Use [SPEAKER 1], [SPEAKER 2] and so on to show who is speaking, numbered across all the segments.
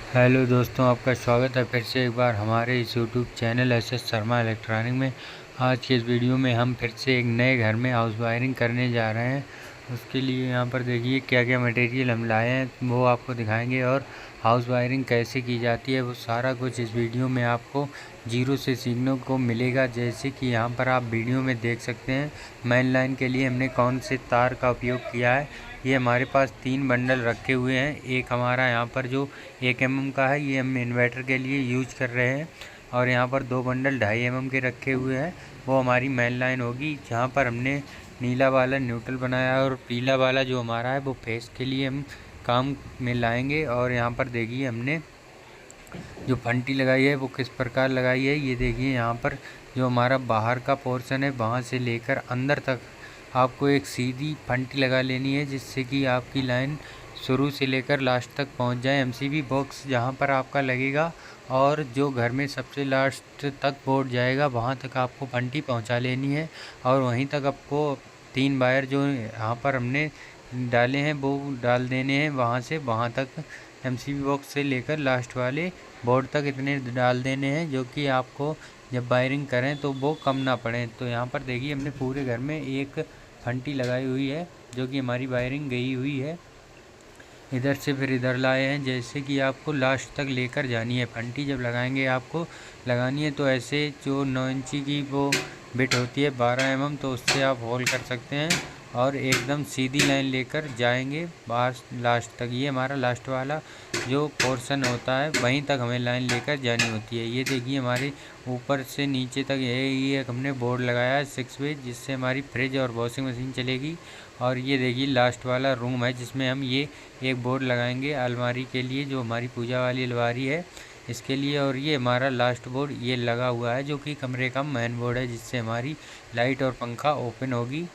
[SPEAKER 1] Hello दोस्तों, आपका स्वागत है फिर से एक बार हमारे इस YouTube channel SS Sharma electronic में। आज के इस वीडियो में हम फिर से एक नए घर में हाउस वायरिंग करने जा रहे हैं। उसके लिए यहाँ पर देखिए क्या क्या मटेरियल हम लाए हैं वो आपको दिखाएंगे, और हाउस वायरिंग कैसे की जाती है वो सारा कुछ इस वीडियो में आपको जीरो से सीखने को मिलेगा। जैसे कि यहाँ पर आप वीडियो में देख सकते हैं मेन लाइन के लिए हमने कौन से तार का उपयोग किया है। ये हमारे पास 3 बंडल रखे हुए हैं। एक हमारा यहाँ पर जो 1 mm का है, ये हम इन्वर्टर के लिए यूज कर रहे हैं, और यहाँ पर 2 बंडल 2.5 mm के रखे हुए हैं। वो हमारी मेन लाइन होगी, जहाँ पर हमने नीला वाला न्यूट्रल बनाया है और पीला वाला जो हमारा है वो फेस के लिए हम काम में लाएंगे। और यहाँ पर देखिए हमने जो फंटी लगाई है वो किस प्रकार लगाई है। ये देखिए यहाँ पर जो हमारा बाहर का पोर्शन है वहाँ से लेकर अंदर तक आपको एक सीधी फंटी लगा लेनी है, जिससे कि आपकी लाइन शुरू से लेकर लास्ट तक पहुंच जाए। एमसीबी बॉक्स जहां पर आपका लगेगा और जो घर में सबसे लास्ट तक बोर्ड जाएगा वहां तक आपको फंटी पहुंचा लेनी है, और वहीं तक आपको 3 वायर जो यहाँ पर हमने डाले हैं वो डाल देने हैं। वहाँ से वहाँ तक एमसीबी बॉक्स से लेकर लास्ट वाले बोर्ड तक इतने डाल देने हैं, जो कि आपको जब वायरिंग करें तो वो कम ना पड़े। तो यहाँ पर देखिए हमने पूरे घर में एक फंटी लगाई हुई है, जो कि हमारी वायरिंग गई हुई है। इधर से फिर इधर लाए हैं, जैसे कि आपको लास्ट तक लेकर जानी है। फंटी जब लगाएंगे आपको लगानी है तो ऐसे जो 9 इंची की वो बिट होती है 12 mm, तो उससे आप होल कर सकते हैं और एकदम सीधी लाइन लेकर जाएंगे बाहर लास्ट तक। ये हमारा लास्ट वाला जो पोर्शन होता है वहीं तक हमें लाइन लेकर जानी होती है। ये देखिए हमारे ऊपर से नीचे तक ये हमने बोर्ड लगाया है 6 वे, जिससे हमारी फ्रिज और वॉशिंग मशीन चलेगी। और ये देखिए लास्ट वाला रूम है, जिसमें हम ये एक बोर्ड लगाएंगे अलमारी के लिए, जो हमारी पूजा वाली अलमारी है इसके लिए। और ये हमारा लास्ट बोर्ड ये लगा हुआ है, जो कि कमरे का मेन बोर्ड है, जिससे हमारी लाइट और पंखा ओपन होगी।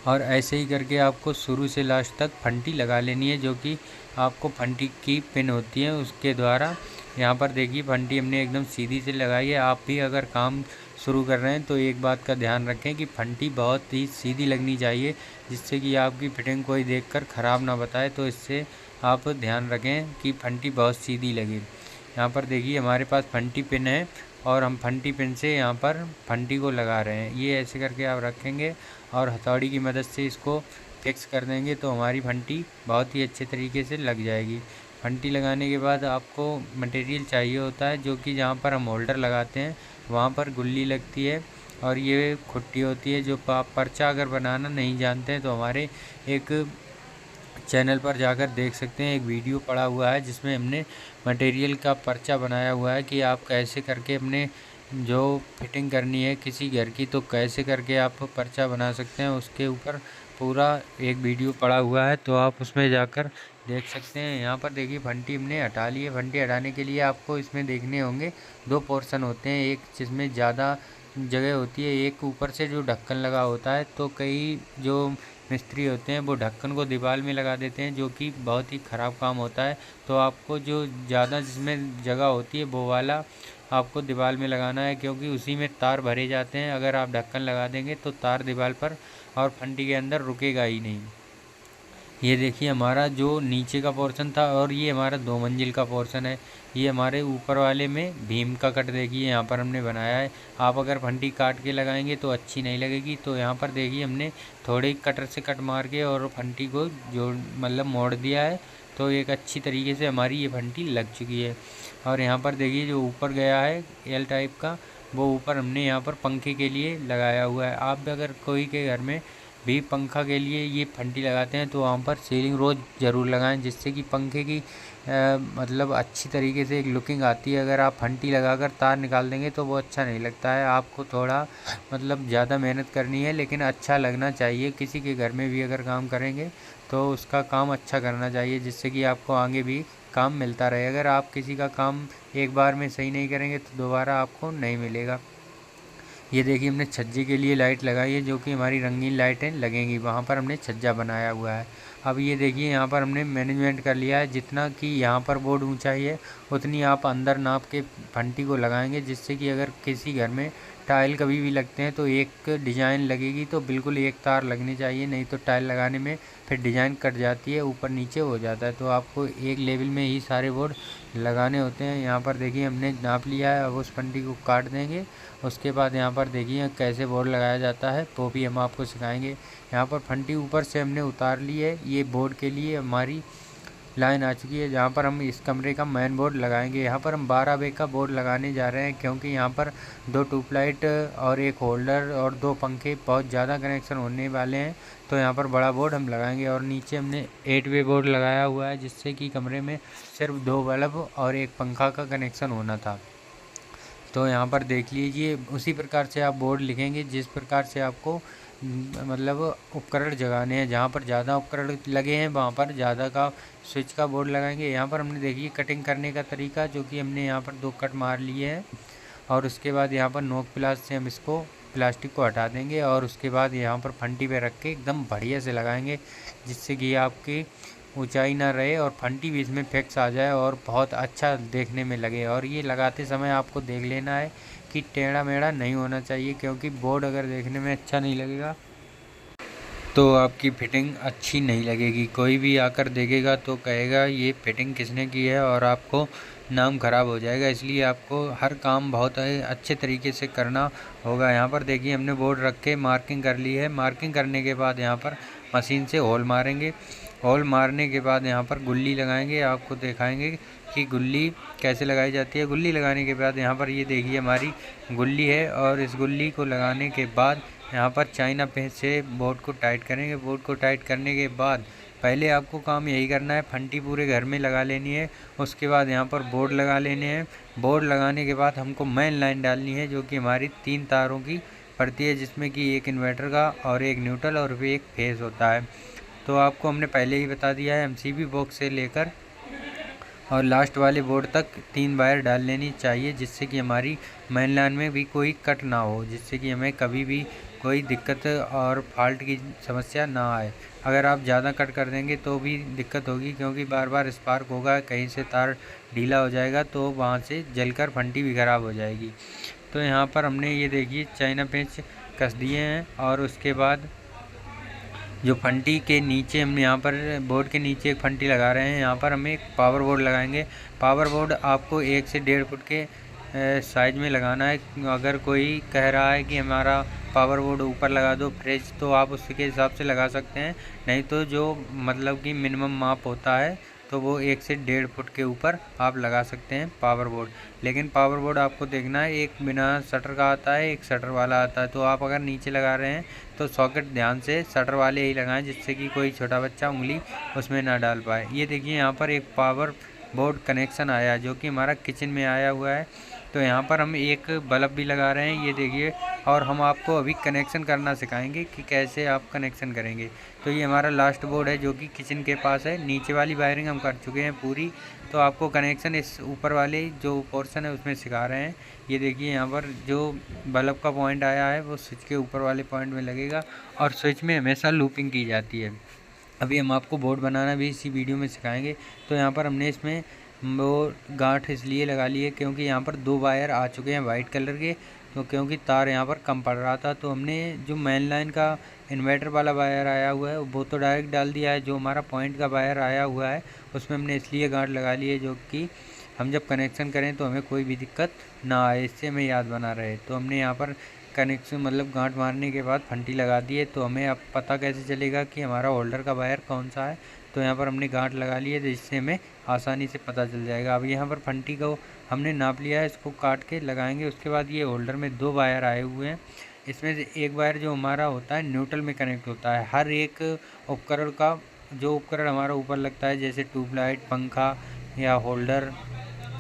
[SPEAKER 1] और ऐसे ही करके आपको शुरू से लास्ट तक फंटी लगा लेनी है, जो कि आपको फंटी की पिन होती है उसके द्वारा। यहाँ पर देखिए फंटी हमने एकदम सीधी से लगाई है। आप भी अगर काम शुरू कर रहे हैं तो एक बात का ध्यान रखें कि फंटी बहुत ही सीधी लगनी चाहिए, जिससे कि आपकी फिटिंग कोई देखकर ख़राब ना बताए। तो इससे आप ध्यान रखें कि फंटी बहुत सीधी लगे। यहाँ पर देखिए हमारे पास फंटी पिन है, और हम फंटी पिन से यहाँ पर फंटी को लगा रहे हैं। ये ऐसे करके आप रखेंगे और हथौड़ी की मदद से इसको फिक्स कर देंगे तो हमारी फंटी बहुत ही अच्छे तरीके से लग जाएगी। फंटी लगाने के बाद आपको मटेरियल चाहिए होता है, जो कि जहाँ पर हम होल्डर लगाते हैं वहाँ पर गुल्ली लगती है, और ये खुट्टी होती है। जो पर्चा अगर बनाना नहीं जानते हैं तो हमारे एक चैनल पर जाकर देख सकते हैं, एक वीडियो पड़ा हुआ है जिसमें हमने मटेरियल का पर्चा बनाया हुआ है कि आप कैसे करके अपने जो फिटिंग करनी है किसी घर की तो कैसे करके आप पर्चा बना सकते हैं। उसके ऊपर पूरा एक वीडियो पड़ा हुआ है, तो आप उसमें जाकर देख सकते हैं। यहाँ पर देखिए फंटी हमने हटा ली है। फंटी हटाने के लिए आपको इसमें देखने होंगे 2 पोर्शन होते हैं, एक जिसमें ज़्यादा जगह होती है, एक ऊपर से जो ढक्कन लगा होता है। तो कई जो मिस्त्री होते हैं वो ढक्कन को दीवार में लगा देते हैं, जो कि बहुत ही ख़राब काम होता है। तो आपको जो ज़्यादा जिसमें जगह होती है वो वाला आपको दीवार में लगाना है, क्योंकि उसी में तार भरे जाते हैं। अगर आप ढक्कन लगा देंगे तो तार दीवार पर और फंटी के अंदर रुकेगा ही नहीं। ये देखिए हमारा जो नीचे का पोर्शन था, और ये हमारा 2 मंजिल का पोर्शन है। ये हमारे ऊपर वाले में भीम का कट देखिए यहाँ पर हमने बनाया है। आप अगर फंटी काट के लगाएंगे तो अच्छी नहीं लगेगी। तो यहाँ पर देखिए हमने थोड़े कटर से कट मार के और फंटी को जो मतलब मोड़ दिया है, तो एक अच्छी तरीके से हमारी ये फंटी लग चुकी है। और यहाँ पर देखिए जो ऊपर गया है एल टाइप का, वो ऊपर हमने यहाँ पर पंखे के लिए लगाया हुआ है। आप भी अगर कोई के घर में भी पंखा के लिए ये फंटी लगाते हैं तो वहाँ पर सीलिंग रोज ज़रूर लगाएं, जिससे कि पंखे की मतलब अच्छी तरीके से एक लुकिंग आती है। अगर आप फंटी लगाकर तार निकाल देंगे तो वो अच्छा नहीं लगता है। आपको थोड़ा मतलब ज़्यादा मेहनत करनी है, लेकिन अच्छा लगना चाहिए। किसी के घर में भी अगर काम करेंगे तो उसका काम अच्छा करना चाहिए, जिससे कि आपको आगे भी काम मिलता रहे। अगर आप किसी का काम एक बार में सही नहीं करेंगे तो दोबारा आपको नहीं मिलेगा। ये देखिए हमने छज्जे के लिए लाइट लगाई है, जो कि हमारी रंगीन लाइटें लगेंगी। वहाँ पर हमने छज्जा बनाया हुआ है। अब ये देखिए यहाँ पर हमने मैनेजमेंट कर लिया है, जितना कि यहाँ पर बोर्ड ऊंचाई है उतनी आप अंदर नाप के फंटी को लगाएंगे, जिससे कि अगर किसी घर में टाइल कभी भी लगते हैं तो एक डिज़ाइन लगेगी, तो बिल्कुल एक तार लगनी चाहिए, नहीं तो टाइल लगाने में फिर डिज़ाइन कट जाती है, ऊपर नीचे हो जाता है। तो आपको एक लेवल में ही सारे बोर्ड लगाने होते हैं। यहाँ पर देखिए हमने नाप लिया है, अब उस फंटी को काट देंगे। उसके बाद यहाँ पर देखिए कैसे बोर्ड लगाया जाता है वो भी हम आपको सिखाएंगे। यहाँ पर फंटी ऊपर से हमने उतार ली है, ये बोर्ड के लिए हमारी लाइन आ चुकी है, जहाँ पर हम इस कमरे का मेन बोर्ड लगाएंगे। यहाँ पर हम 12 वे का बोर्ड लगाने जा रहे हैं, क्योंकि यहाँ पर 2 ट्यूबलाइट और एक होल्डर और 2 पंखे बहुत ज़्यादा कनेक्शन होने वाले हैं, तो यहाँ पर बड़ा बोर्ड हम लगाएंगे। और नीचे हमने 8 वे बोर्ड लगाया हुआ है, जिससे कि कमरे में सिर्फ 2 बल्ब और एक पंखा का कनेक्शन होना था। तो यहाँ पर देख लीजिए, उसी प्रकार से आप बोर्ड लिखेंगे जिस प्रकार से आपको मतलब उपकरण जगाने हैं। जहाँ पर ज़्यादा उपकरण लगे हैं वहाँ पर ज़्यादा का स्विच का बोर्ड लगाएंगे। यहाँ पर हमने देखिए कटिंग करने का तरीका, जो कि हमने यहाँ पर 2 कट मार लिए हैं, और उसके बाद यहाँ पर नोक प्लास से हम इसको प्लास्टिक को हटा देंगे, और उसके बाद यहाँ पर फंटी पे रख के एकदम बढ़िया से लगाएंगे, जिससे कि आपकी ऊंचाई ना रहे और फंटी भी इसमें फिक्स आ जाए और बहुत अच्छा देखने में लगे। और ये लगाते समय आपको देख लेना है कि टेढ़ा मेढ़ा नहीं होना चाहिए, क्योंकि बोर्ड अगर देखने में अच्छा नहीं लगेगा तो आपकी फिटिंग अच्छी नहीं लगेगी। कोई भी आकर देखेगा तो कहेगा ये फिटिंग किसने की है, और आपको नाम खराब हो जाएगा। इसलिए आपको हर काम बहुत अच्छे तरीके से करना होगा। यहाँ पर देखिए हमने बोर्ड रख के मार्किंग कर ली है। मार्किंग करने के बाद यहाँ पर मशीन से होल मारेंगे। होल मारने के बाद यहाँ पर गुल्ली लगाएंगे। आपको दिखाएंगे कि गुल्ली कैसे लगाई जाती है। गुल्ली लगाने के बाद यहाँ पर ये देखिए हमारी गुल्ली है, और इस गुल्ली को लगाने के बाद यहाँ पर चाइना पेंच से बोर्ड को टाइट करेंगे। बोर्ड को टाइट करने के बाद पहले आपको काम यही करना है, फंटी पूरे घर में लगा लेनी है। उसके बाद यहाँ पर बोर्ड लगा लेने हैं। बोर्ड लगाने के बाद हमको मेन लाइन डालनी है, जो कि हमारी 3 तारों की पड़ती है, जिसमें कि एक इन्वर्टर का और एक न्यूट्रल और एक फेस होता है। तो आपको हमने पहले ही बता दिया है, एमसीबी बॉक्स से लेकर और लास्ट वाले बोर्ड तक 3 वायर डाल लेनी चाहिए, जिससे कि हमारी मेन लाइन में भी कोई कट ना हो, जिससे कि हमें कभी भी कोई दिक्कत और फॉल्ट की समस्या ना आए। अगर आप ज़्यादा कट कर देंगे तो भी दिक्कत होगी, क्योंकि बार बार स्पार्क होगा, कहीं से तार ढीला हो जाएगा तो वहाँ से जलकर फंटी भी ख़राब हो जाएगी। तो यहाँ पर हमने ये देखिए चाइना पेंच कस दिए हैं, और उसके बाद जो फंटी के नीचे हमने यहाँ पर बोर्ड के नीचे एक फंटी लगा रहे हैं। यहाँ पर हम एक पावर बोर्ड लगाएंगे। पावर बोर्ड आपको 1 से 1.5 फुट के साइज में लगाना है। अगर कोई कह रहा है कि हमारा पावर बोर्ड ऊपर लगा दो फ्रिज, तो आप उसके हिसाब से लगा सकते हैं, नहीं तो जो मतलब कि मिनिमम माप होता है तो वो 1 से 1.5 फुट के ऊपर आप लगा सकते हैं पावर बोर्ड। लेकिन पावर बोर्ड आपको देखना है, एक बिना शटर का आता है, एक शटर वाला आता है। तो आप अगर नीचे लगा रहे हैं तो सॉकेट ध्यान से शटर वाले ही लगाएं, जिससे कि कोई छोटा बच्चा उंगली उसमें ना डाल पाए। ये देखिए यहाँ पर एक पावर बोर्ड कनेक्शन आया है, जो कि हमारा किचन में आया हुआ है। तो यहाँ पर हम एक बल्ब भी लगा रहे हैं, ये देखिए। और हम आपको अभी कनेक्शन करना सिखाएंगे कि कैसे आप कनेक्शन करेंगे। तो ये हमारा लास्ट बोर्ड है, जो कि किचन के पास है। नीचे वाली वायरिंग हम कर चुके हैं पूरी, तो आपको कनेक्शन इस ऊपर वाले जो पोर्शन है उसमें सिखा रहे हैं। ये देखिए यहाँ पर जो बल्ब का पॉइंट आया है वो स्विच के ऊपर वाले पॉइंट में लगेगा, और स्विच में हमेशा लूपिंग की जाती है। अभी हम आपको बोर्ड बनाना भी इसी वीडियो में सिखाएंगे। तो यहाँ पर हमने इसमें वो गांठ इसलिए लगा ली है क्योंकि यहाँ पर 2 वायर आ चुके हैं वाइट कलर के, तो क्योंकि तार यहाँ पर कम पड़ रहा था, तो हमने जो मेन लाइन का इन्वर्टर वाला वायर आया हुआ है वो तो डायरेक्ट डाल दिया है। जो हमारा पॉइंट का वायर आया हुआ है उसमें हमने इसलिए गांठ लगा ली है, जो कि हम जब कनेक्शन करें तो हमें कोई भी दिक्कत ना आए, इससे हमें याद बना रहे। तो हमने यहाँ पर कनेक्शन मतलब गांठ मारने के बाद फंटी लगा दी है। तो हमें अब पता कैसे चलेगा कि हमारा होल्डर का वायर कौन सा है। तो यहाँ पर हमने गांठ लगा ली है, जिससे हमें आसानी से पता चल जाएगा। अब यहाँ पर फंटी को हमने नाप लिया है, इसको काट के लगाएंगे। उसके बाद ये होल्डर में 2 वायर आए हुए हैं, इसमें से एक वायर जो हमारा होता है न्यूट्रल में कनेक्ट होता है। हर एक उपकरण का जो उपकरण हमारा ऊपर लगता है, जैसे ट्यूबलाइट, पंखा या होल्डर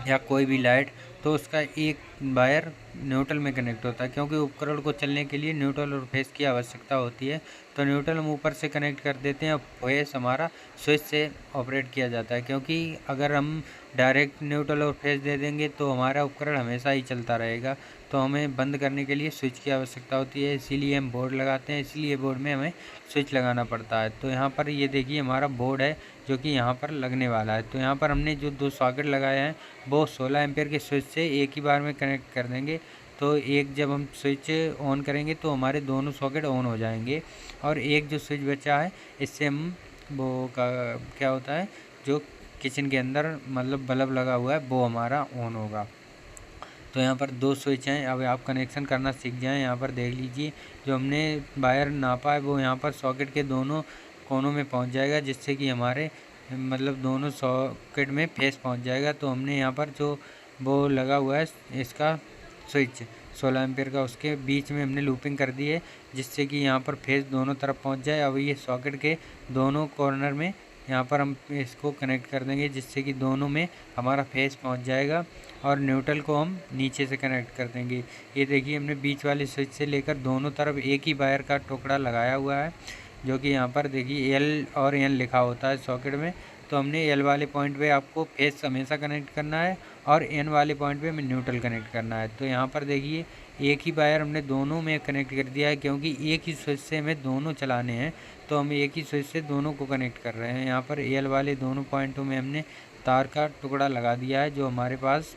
[SPEAKER 1] या कोई भी लाइट, तो उसका एक वायर न्यूट्रल में कनेक्ट होता है, क्योंकि उपकरण को चलने के लिए न्यूट्रल और फेस की आवश्यकता होती है। तो न्यूट्रल हम ऊपर से कनेक्ट कर देते हैं, और फेस हमारा स्विच से ऑपरेट किया जाता है। क्योंकि अगर हम डायरेक्ट न्यूट्रल और फेस दे देंगे तो हमारा उपकरण हमेशा ही चलता रहेगा, तो हमें बंद करने के लिए स्विच की आवश्यकता होती है। इसीलिए हम बोर्ड लगाते हैं, इसीलिए बोर्ड में हमें स्विच लगाना पड़ता है। तो यहाँ पर ये देखिए हमारा बोर्ड है, जो कि यहाँ पर लगने वाला है। तो यहाँ पर हमने जो 2 सॉकेट लगाए हैं वो 16 एम्पियर के स्विच से एक ही बार में कनेक्ट कर देंगे। तो एक जब हम स्विच ऑन करेंगे तो हमारे दोनों सॉकेट ऑन हो जाएंगे, और एक जो स्विच बचा है इससे हम वो क्या होता है जो किचन के अंदर मतलब बल्ब लगा हुआ है वो हमारा ऑन होगा। तो यहाँ पर 2 स्विच हैं, अब आप कनेक्शन करना सीख जाएं। यहाँ पर देख लीजिए जो हमने वायर नापा है वो यहाँ पर सॉकेट के दोनों कोनों में पहुँच जाएगा, जिससे कि हमारे मतलब दोनों सॉकेट में फेस पहुँच जाएगा। तो हमने यहाँ पर जो वो लगा हुआ है इसका स्विच 16 एम्पियर का, उसके बीच में हमने लूपिंग कर दी है, जिससे कि यहाँ पर फेस दोनों तरफ पहुँच जाए। अब ये सॉकेट के दोनों कॉर्नर में यहाँ पर हम इसको कनेक्ट कर देंगे, जिससे कि दोनों में हमारा फेस पहुँच जाएगा, और न्यूट्रल को हम नीचे से कनेक्ट कर देंगे। ये देखिए हमने बीच वाले स्विच से लेकर दोनों तरफ एक ही वायर का टुकड़ा लगाया हुआ है, जो कि यहाँ पर देखिए एल और एन लिखा होता है सॉकेट में। तो हमने एल वाले पॉइंट पे आपको फेस हमेशा कनेक्ट करना है, और एन वाले पॉइंट पे हमें न्यूट्रल कनेक्ट करना है। तो यहाँ पर देखिए एक ही वायर हमने दोनों में कनेक्ट कर दिया है, क्योंकि एक ही स्विच से हमें दोनों चलाने हैं, तो हम एक ही स्विच से दोनों को कनेक्ट कर रहे हैं। यहाँ पर एल वाले दोनों पॉइंटों में हमने तार का टुकड़ा लगा दिया है, जो हमारे पास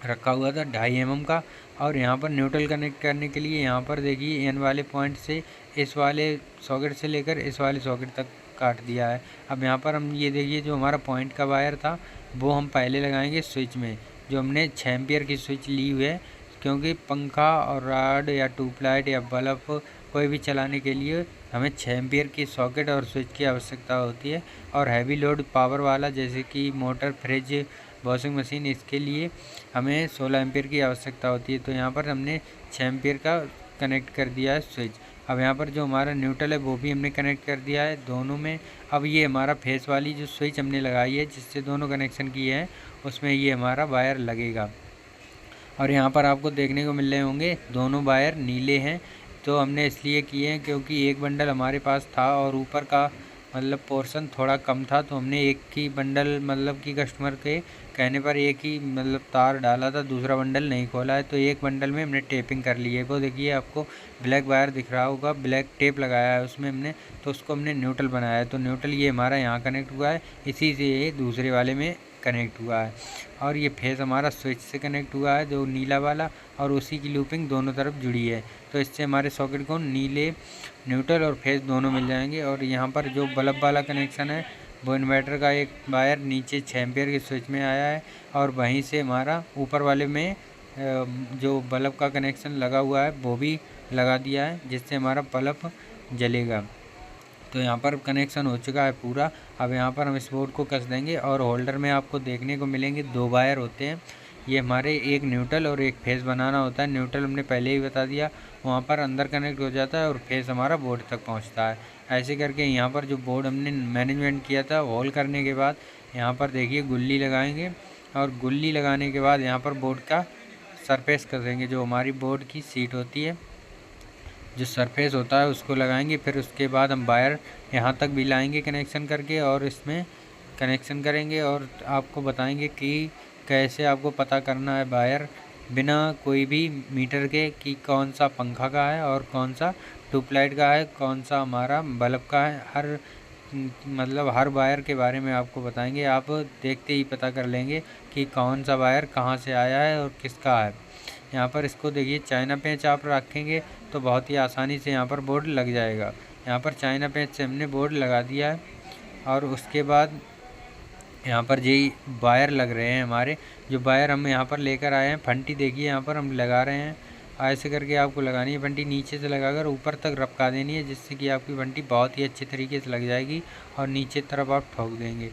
[SPEAKER 1] रखा हुआ था 2.5 mm का। और यहाँ पर न्यूट्रल कनेक्ट करने के लिए यहाँ पर देखिए एन वाले पॉइंट से इस वाले सॉकेट से लेकर इस वाले सॉकेट तक काट दिया है। अब यहाँ पर हम ये देखिए जो हमारा पॉइंट का वायर था वो हम पहले लगाएंगे स्विच में, जो हमने 6 एम्पियर की स्विच ली हुई है, क्योंकि पंखा और रॉड या ट्यूबलाइट या बल्ब कोई भी चलाने के लिए हमें 6 एम्पियर की सॉकेट और स्विच की आवश्यकता होती है। और हैवी लोड पावर वाला जैसे कि मोटर, फ्रिज, वॉशिंग मशीन, इसके लिए हमें 16 एम्पियर की आवश्यकता होती है। तो यहाँ पर हमने 6 एम्पियर का कनेक्ट कर दिया है स्विच। अब यहाँ पर जो हमारा न्यूट्रल है वो भी हमने कनेक्ट कर दिया है दोनों में। अब ये हमारा फेस वाली जो स्विच हमने लगाई है जिससे दोनों कनेक्शन किए हैं उसमें ये हमारा वायर लगेगा। और यहाँ पर आपको देखने को मिल रहे होंगे दोनों वायर नीले हैं, तो हमने इसलिए किए हैं क्योंकि एक बंडल हमारे पास था और ऊपर का मतलब पोर्शन थोड़ा कम था, तो हमने एक ही बंडल मतलब कि कस्टमर के कहने पर एक ही मतलब तार डाला था, दूसरा बंडल नहीं खोला है। तो एक बंडल में हमने टेपिंग कर ली है। वो देखिए आपको ब्लैक वायर दिख रहा होगा, ब्लैक टेप लगाया है उसमें हमने, तो उसको हमने न्यूट्रल बनाया है। तो न्यूट्रल ये हमारा यहाँ कनेक्ट हुआ है, इसी से ये दूसरे वाले में कनेक्ट हुआ है। और ये फेस हमारा स्विच से कनेक्ट हुआ है जो नीला वाला, और उसी की लूपिंग दोनों तरफ जुड़ी है। तो इससे हमारे सॉकेट को नीले, न्यूट्रल और फेस दोनों मिल जाएंगे। और यहाँ पर जो बल्ब वाला कनेक्शन है वो इन्वर्टर का एक वायर नीचे 6 एम्पियर के स्विच में आया है, और वहीं से हमारा ऊपर वाले में जो बल्ब का कनेक्शन लगा हुआ है वो भी लगा दिया है, जिससे हमारा बल्ब जलेगा। तो यहाँ पर कनेक्शन हो चुका है पूरा। अब यहाँ पर हम इस बोर्ड को कस देंगे, और होल्डर में आपको देखने को मिलेंगे 2 वायर होते हैं। ये हमारे एक न्यूट्रल और एक फेस बनाना होता है। न्यूट्रल हमने पहले ही बता दिया, वहाँ पर अंदर कनेक्ट हो जाता है और फेस हमारा बोर्ड तक पहुँचता है। ऐसे करके यहाँ पर जो बोर्ड हमने मैनेजमेंट किया था होल करने के बाद यहाँ पर देखिए गुल्ली लगाएंगे, और गुल्ली लगाने के बाद यहाँ पर बोर्ड का सरफेस कसेंगे। जो हमारी बोर्ड की सीट होती है, जो सरफेस होता है उसको लगाएंगे। फिर उसके बाद हम वायर यहाँ तक भी लाएंगे कनेक्शन करके, और इसमें कनेक्शन करेंगे, और आपको बताएंगे कि कैसे आपको पता करना है वायर बिना कोई भी मीटर के कि कौन सा पंखा का है और कौन सा ट्यूबलाइट का है, कौन सा हमारा बल्ब का है। हर मतलब हर वायर के बारे में आपको बताएंगे। आप देखते ही पता कर लेंगे कि कौन सा वायर कहाँ से आया है और किसका है। यहाँ पर इसको देखिए चाइना पेंच आप रखेंगे तो बहुत ही आसानी से यहाँ पर बोर्ड लग जाएगा। यहाँ पर चाइना पेंच से हमने बोर्ड लगा दिया है, और उसके बाद यहाँ पर यही वायर लग रहे हैं हमारे। जो वायर हम यहाँ पर लेकर आए हैं, फंटी देखिए यहाँ पर हम लगा रहे हैं। ऐसे करके आपको लगानी है फंटी, नीचे से लगाकर ऊपर तक रपका देनी है, जिससे कि आपकी फंटी बहुत ही अच्छे तरीके से लग जाएगी, और नीचे तरफ आप ठोक देंगे।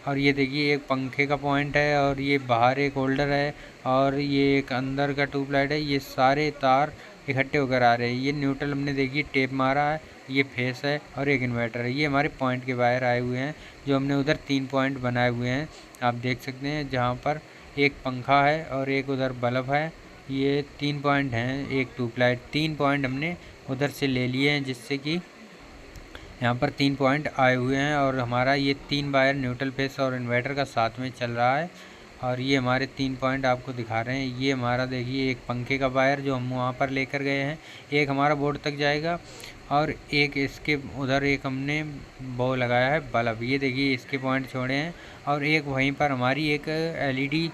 [SPEAKER 1] और ये देखिए एक पंखे का पॉइंट है, और ये बाहर एक होल्डर है, और ये एक अंदर का ट्यूबलाइट है। ये सारे तार इकट्ठे होकर आ रहे हैं। ये न्यूट्रल हमने देखिए टेप मारा है, ये फेस है, और एक इन्वर्टर है। ये हमारे पॉइंट के वायर आए हुए हैं, जो हमने उधर 3 पॉइंट बनाए हुए हैं, आप देख सकते हैं, जहाँ पर एक पंखा है और एक उधर बल्ब है। ये 3 पॉइंट हैं, एक ट्यूबलाइट। 3 पॉइंट हमने उधर से ले लिए हैं, जिससे कि यहाँ पर 3 पॉइंट आए हुए हैं। और हमारा ये 3 वायर न्यूट्रल, फेस और इन्वर्टर का साथ में चल रहा है, और ये हमारे 3 पॉइंट आपको दिखा रहे हैं। ये हमारा देखिए एक पंखे का वायर जो हम वहाँ पर लेकर गए हैं, एक हमारा बोर्ड तक जाएगा, और एक इसके उधर एक हमने वो लगाया है बल्ब। ये देखिए इसके पॉइंट छोड़े हैं, और एक वहीं पर हमारी एक LED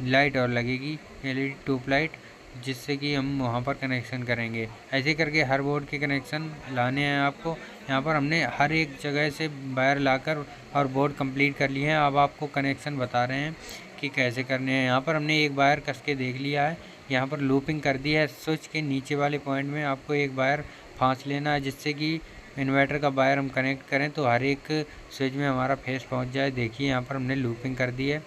[SPEAKER 1] लाइट और लगेगी, LED ट्यूबलाइट। जिससे कि हम वहाँ पर कनेक्शन करेंगे। ऐसे करके हर बोर्ड के कनेक्शन लाने हैं आपको। यहाँ पर हमने हर एक जगह से वायर लाकर और बोर्ड कंप्लीट कर लिए हैं। अब आपको कनेक्शन बता रहे हैं कि कैसे करने हैं। यहाँ पर हमने एक वायर कस के देख लिया है, यहाँ पर लूपिंग कर दी है। स्विच के नीचे वाले पॉइंट में आपको एक वायर फांस लेना है, जिससे कि इन्वर्टर का वायर हम कनेक्ट करें तो हर एक स्विच में हमारा फेस पहुंच जाए। देखिए यहाँ पर हमने लूपिंग कर दी है।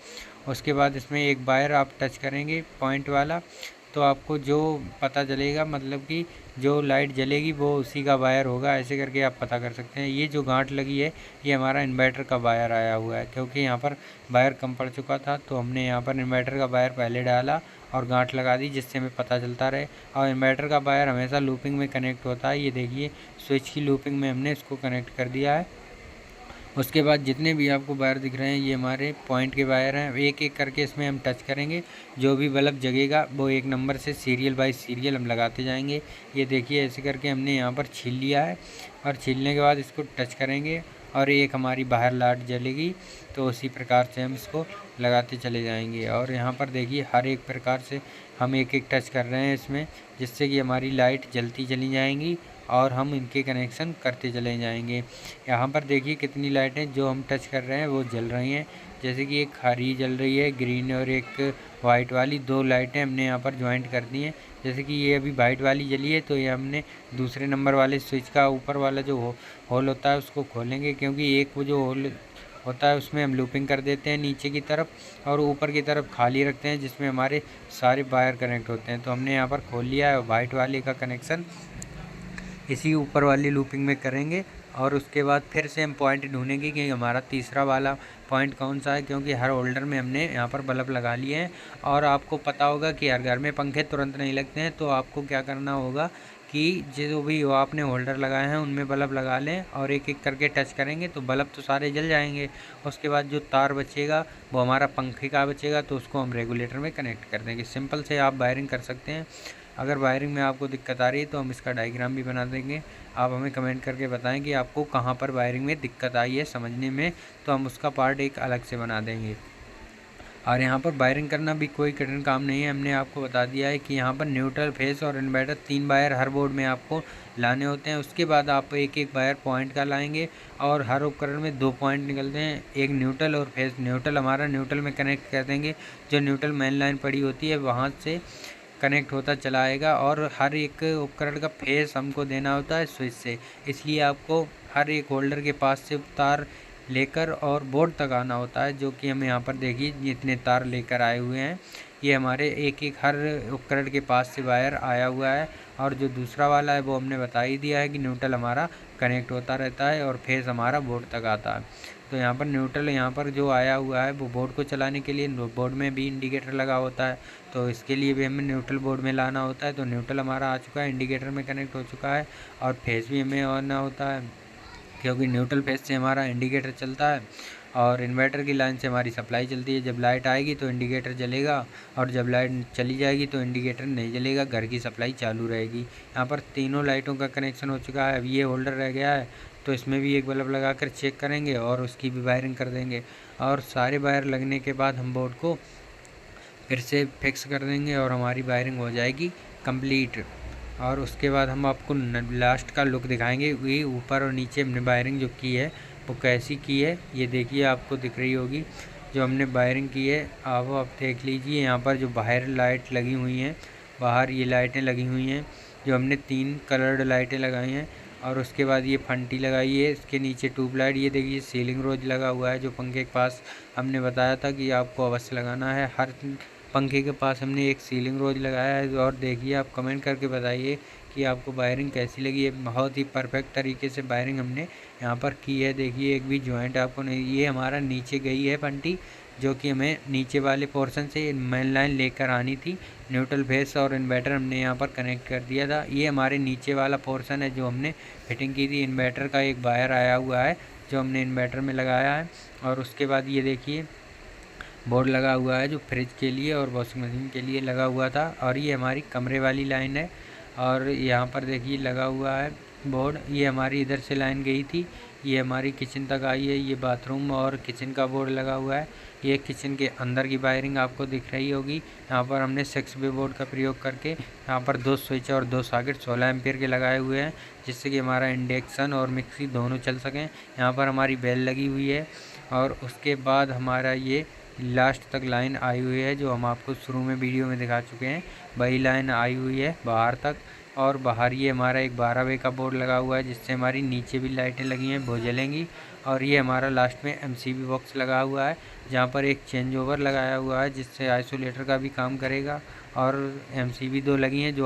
[SPEAKER 1] उसके बाद इसमें एक वायर आप टच करेंगे पॉइंट वाला, तो आपको जो पता चलेगा, मतलब कि जो लाइट जलेगी वो उसी का वायर होगा। ऐसे करके आप पता कर सकते हैं। ये जो गांठ लगी है ये हमारा इन्वर्टर का वायर आया हुआ है, क्योंकि यहाँ पर वायर कम पड़ चुका था तो हमने यहाँ पर इन्वर्टर का वायर पहले डाला और गांठ लगा दी, जिससे हमें पता चलता रहे। और इन्वर्टर का वायर हमेशा लूपिंग में कनेक्ट होता है। ये देखिए स्विच की लूपिंग में हमने इसको कनेक्ट कर दिया है। उसके बाद जितने भी आपको वायर दिख रहे हैं ये हमारे पॉइंट के वायर हैं। एक एक करके इसमें हम टच करेंगे, जो भी बल्ब जगेगा वो एक नंबर से सीरियल बाय सीरियल हम लगाते जाएंगे। ये देखिए ऐसे करके हमने यहाँ पर छील लिया है, और छीलने के बाद इसको टच करेंगे और एक हमारी बाहर लाइट जलेगी। तो उसी प्रकार से हम इसको लगाते चले जाएंगे। और यहाँ पर देखिए हर एक प्रकार से हम एक एक टच कर रहे हैं इसमें, जिससे कि हमारी लाइट जलती चली जाएंगी और हम इनके कनेक्शन करते चले जाएंगे। यहाँ पर देखिए कितनी लाइटें जो हम टच कर रहे हैं वो जल रही हैं। जैसे कि एक हरी जल रही है, ग्रीन, और एक वाइट वाली। दो लाइटें हमने यहाँ पर ज्वाइंट कर दी हैं। जैसे कि ये अभी वाइट वाली जली है, तो ये हमने दूसरे नंबर वाले स्विच का ऊपर वाला जो होल होता है उसको खोलेंगे, क्योंकि एक वो जो होल होता है उसमें हम लूपिंग कर देते हैं नीचे की तरफ, और ऊपर की तरफ खाली रखते हैं जिसमें हमारे सारे वायर कनेक्ट होते हैं। तो हमने यहाँ पर खोल लिया है। वाइट वाले का कनेक्शन इसी ऊपर वाली लूपिंग में करेंगे, और उसके बाद फिर से हम पॉइंट ढूंढेंगे कि हमारा तीसरा वाला पॉइंट कौन सा है, क्योंकि हर होल्डर में हमने यहाँ पर बल्ब लगा लिए हैं। और आपको पता होगा कि हर घर में पंखे तुरंत नहीं लगते हैं, तो आपको क्या करना होगा कि जो भी आपने होल्डर लगाए हैं उनमें बल्ब लगा लें, और एक एक करके टच करेंगे तो बल्ब तो सारे जल जाएंगे। उसके बाद जो तार बचेगा वो हमारा पंखे का बचेगा, तो उसको हम रेगुलेटर में कनेक्ट कर देंगे। सिंपल से आप वायरिंग कर सकते हैं। अगर वायरिंग में आपको दिक्कत आ रही है तो हम इसका डायग्राम भी बना देंगे। आप हमें कमेंट करके बताएं कि आपको कहाँ पर वायरिंग में दिक्कत आई है समझने में, तो हम उसका पार्ट एक अलग से बना देंगे। और यहाँ पर वायरिंग करना भी कोई कठिन काम नहीं है। हमने आपको बता दिया है कि यहाँ पर न्यूट्रल, फेस और इन्वर्टर 3 वायर हर बोर्ड में आपको लाने होते हैं। उसके बाद आप एक एक वायर पॉइंट का लाएंगे, और हर उपकरण में 2 पॉइंट निकलते हैं, एक न्यूट्रल और फेस। न्यूट्रल हमारा न्यूट्रल में कनेक्ट कर देंगे, जो न्यूट्रल मेन लाइन पड़ी होती है वहाँ से कनेक्ट होता चला आएगा। और हर एक उपकरण का फेस हमको देना होता है स्विच से, इसलिए आपको हर एक होल्डर के पास से तार लेकर और बोर्ड तक आना होता है, जो कि हम यहाँ पर देखिए जितने तार लेकर आए हुए हैं ये हमारे एक एक हर उपकरण के पास से वायर आया हुआ है। और जो दूसरा वाला है वो हमने बता ही दिया है कि न्यूट्रल हमारा कनेक्ट होता रहता है और फेस हमारा बोर्ड तक आता है। तो यहाँ पर न्यूट्रल यहाँ पर जो आया हुआ है वो बोर्ड को चलाने के लिए, बोर्ड में भी इंडिकेटर लगा होता है, तो इसके लिए भी हमें न्यूट्रल बोर्ड में लाना होता है। तो न्यूट्रल हमारा आ चुका है, इंडिकेटर में कनेक्ट हो चुका है, और फेस भी हमें आना होता है, क्योंकि न्यूट्रल फेस से हमारा इंडिकेटर चलता है और इन्वर्टर की लाइन से हमारी सप्लाई चलती है। जब लाइट आएगी तो इंडिकेटर जलेगा, और जब लाइट चली जाएगी तो इंडिकेटर नहीं जलेगा, घर की सप्लाई चालू रहेगी। यहाँ पर तीनों लाइटों का कनेक्शन हो चुका है। अब ये होल्डर रह गया है, तो इसमें भी एक बल्ब लगा कर चेक करेंगे और उसकी भी वायरिंग कर देंगे। और सारे वायर लगने के बाद हम बोर्ड को फिर से फिक्स कर देंगे और हमारी वायरिंग हो जाएगी कंप्लीट। और उसके बाद हम आपको लास्ट का लुक दिखाएंगे, ये ऊपर और नीचे हमने वायरिंग जो की है वो कैसी की है। ये देखिए आपको दिख रही होगी जो हमने वायरिंग की है। आप देख लीजिए यहाँ पर जो बाहर लाइट लगी हुई हैं, बाहर ये लाइटें लगी हुई हैं, जो हमने 3 कलर्ड लाइटें लगाई हैं। और उसके बाद ये फंटी लगाई है, इसके नीचे ट्यूबलाइट। ये देखिए सीलिंग रोज लगा हुआ है, जो पंखे के पास हमने बताया था कि आपको अवश्य लगाना है। हर पंखे के पास हमने एक सीलिंग रोज लगाया है। और देखिए आप कमेंट करके बताइए कि आपको वायरिंग कैसी लगी है। बहुत ही परफेक्ट तरीके से वायरिंग हमने यहाँ पर की है। देखिए एक भी जॉइंट आपको नहीं, ये हमारा नीचे गई है फंटी, जो कि हमें नीचे वाले पोर्शन से मेन लाइन लेकर आनी थी। न्यूट्रल फेस और इन्वर्टर हमने यहाँ पर कनेक्ट कर दिया था। ये हमारे नीचे वाला पोर्शन है जो हमने फिटिंग की थी। इन्वर्टर का एक वायर आया हुआ है जो हमने इन्वर्टर में लगाया है। और उसके बाद ये देखिए बोर्ड लगा हुआ है जो फ्रिज के लिए और वॉशिंग मशीन के लिए लगा हुआ था। और ये हमारी कमरे वाली लाइन है, और यहाँ पर देखिए लगा हुआ है बोर्ड। ये हमारी इधर से लाइन गई थी, ये हमारी किचन तक आई है। ये बाथरूम और किचन का बोर्ड लगा हुआ है। ये किचन के अंदर की वायरिंग आपको दिख रही होगी। यहाँ पर हमने 6 वे बोर्ड का प्रयोग करके यहाँ पर 2 स्विच और 2 सॉकेट 16 एम्पियर के लगाए हुए हैं, जिससे कि हमारा इंडक्शन और मिक्सी दोनों चल सकें। यहाँ पर हमारी बेल लगी हुई है और उसके बाद हमारा ये लास्ट तक लाइन आई हुई है, जो हम आपको शुरू में वीडियो में दिखा चुके हैं। वही लाइन आई हुई है बाहर तक। और बाहर ये हमारा एक 12 वे का बोर्ड लगा हुआ है, जिससे हमारी नीचे भी लाइटें लगी हैं, वो जलेंगी। और ये हमारा लास्ट में MCB बॉक्स लगा हुआ है, जहाँ पर एक चेंज ओवर लगाया हुआ है, जिससे आइसोलेटर का भी काम करेगा। और MCB 2 लगी हैं जो